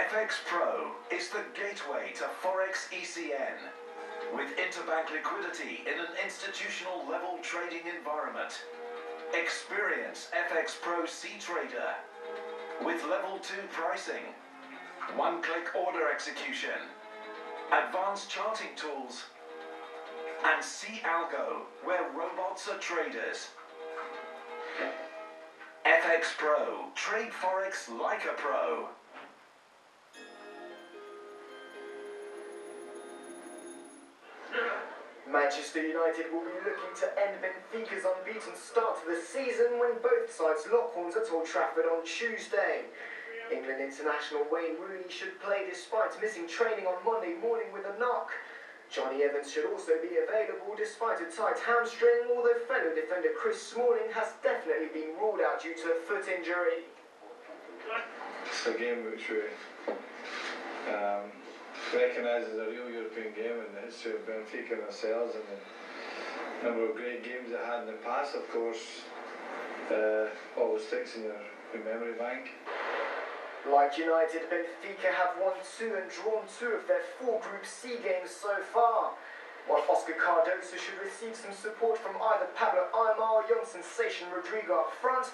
FX Pro is the gateway to Forex ECN. With interbank liquidity in an institutional level trading environment. Experience FX Pro C-Trader with level 2 pricing, one-click order execution, advanced charting tools, and C-Algo, where robots are traders. FX Pro, trade Forex like a pro. Manchester United will be looking to end Benfica's unbeaten start to the season when both sides lock horns at Old Trafford on Tuesday. England international Wayne Rooney should play despite missing training on Monday morning with a knock. Johnny Evans should also be available despite a tight hamstring, although fellow defender Chris Smalling has definitely been ruled out due to a foot injury. It's a game which we recognise as a real European game in the history of Benfica and ourselves, and the number of great games they had in the past, of course, always sticks in your memory bank. Like United, Benfica have won 2 and drawn 2 of their 4 Group C games so far. While Oscar Cardoso should receive some support from either Pablo Aimar or young sensation Rodrigo up front,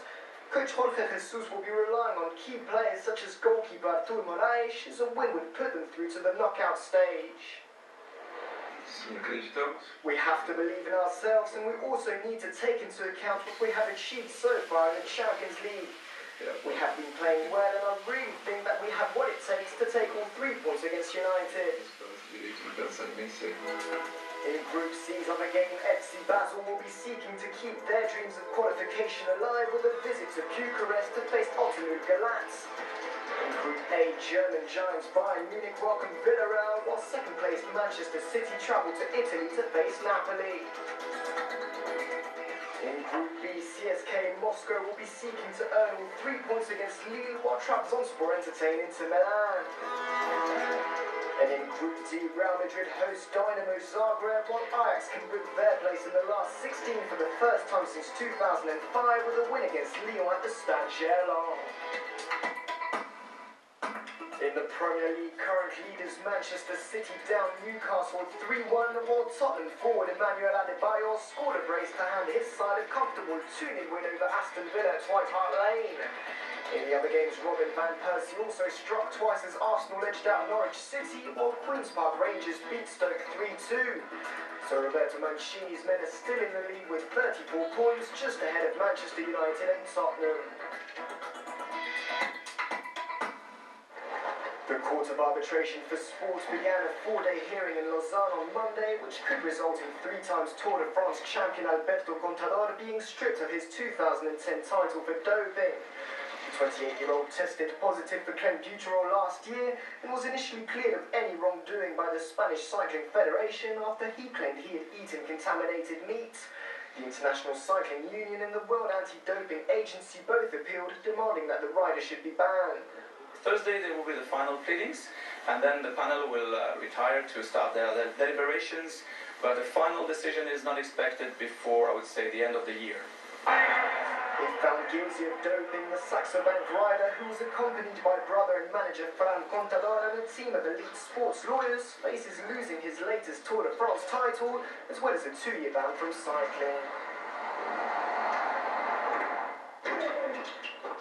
coach Jorge Jesus will be relying on key players such as goalkeeper Artur Moraes, as a win would put them through to the knockout stage. We have to believe in ourselves, and we also need to take into account what we have achieved so far in the Champions League. We have been playing well, and I really think that we have what it takes to take all 3 points against United. In Group C's other game, FC Basel will be seeking to keep their dreams of qualification alive with a visit to Bucharest to face Ultimate Galats. In Group A, German giants Bayern Munich welcome Villarreal, while second-placed Manchester City travel to Italy to face Napoli. In Group B, CSK Moscow will be seeking to earn all 3 points against Lille, while Trabzonspor entertain Inter Milan. And in Group D, Real Madrid host Dynamo Zagreb, while Ajax can book their place in the last 16 for the first time since 2005 with a win against Lyon at the Stade Gerland. In the Premier League, current leaders Manchester City down Newcastle 3-1, while Tottenham forward Emmanuel Adebayor scored a brace to hand his side a comfortable 2-0 win over Aston Villa at White Hart Lane. In the other games, Robin van Persie also struck twice as Arsenal edged out Norwich City, while Queen's Park Rangers beat Stoke 3-2. So Roberto Mancini's men are still in the lead with 34 points, just ahead of Manchester United and Tottenham. The Court of Arbitration for Sport began a 4-day hearing in Lausanne on Monday, which could result in 3 times Tour de France champion Alberto Contador being stripped of his 2010 title for doping. The 28-year-old tested positive for clenbuterol last year and was initially cleared of any wrongdoing by the Spanish Cycling Federation after he claimed he had eaten contaminated meat. The International Cycling Union and the World Anti-Doping Agency both appealed, demanding that the rider should be banned. Thursday there will be the final pleadings, and then the panel will retire to start their deliberations, but the final decision is not expected before, I would say, the end of the year. If found guilty of doping, the Saxo Bank rider, who was accompanied by brother and manager Fran Contador and a team of elite sports lawyers, faces losing his latest Tour de France title, as well as a 2-year ban from cycling.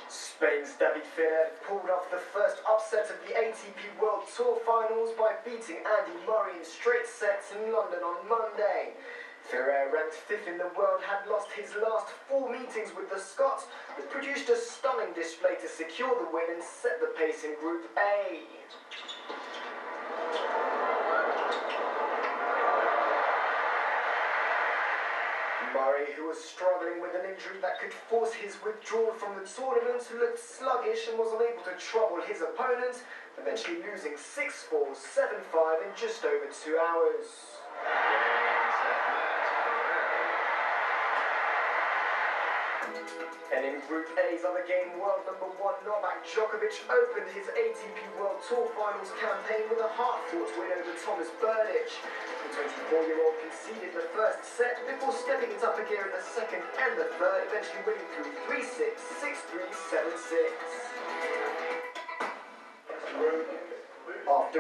Spain's David Ferrer pulled off the first upset of the ATP World Tour Finals by beating Andy Murray in straight sets in London on Monday. Ferrer, ranked 5th in the world, had lost his last 4 meetings with the Scot, but produced a stunning display to secure the win and set the pace in Group A. Murray, who was struggling with an injury that could force his withdrawal from the tournament, looked sluggish and was unable to trouble his opponent, eventually losing 6-4, 7-5 in just over 2 hours. And in Group A's other game, world number 1 Novak Djokovic opened his ATP World Tour Finals campaign with a hard-fought win over Thomas Berdych. The 24-year-old conceded the first set before stepping it up a gear in the second and the third, eventually winning through 3-6, 6-3, 7-6.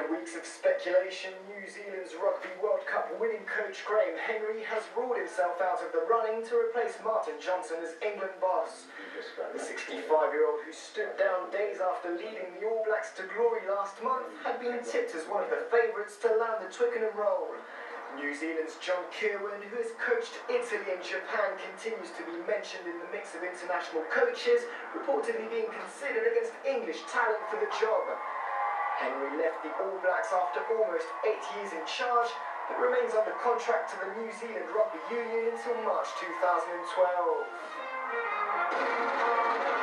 After weeks of speculation, New Zealand's Rugby World Cup winning coach Graham Henry has ruled himself out of the running to replace Martin Johnson as England boss. The 65-year-old, who stood down days after leading the All Blacks to glory last month, had been tipped as one of the favourites to land the Twickenham role. New Zealand's John Kirwan, who has coached Italy and Japan, continues to be mentioned in the mix of international coaches, reportedly being considered against English talent for the job. Henry left the All Blacks after almost 8 years in charge, but remains under contract to the New Zealand Rugby Union until March 2012.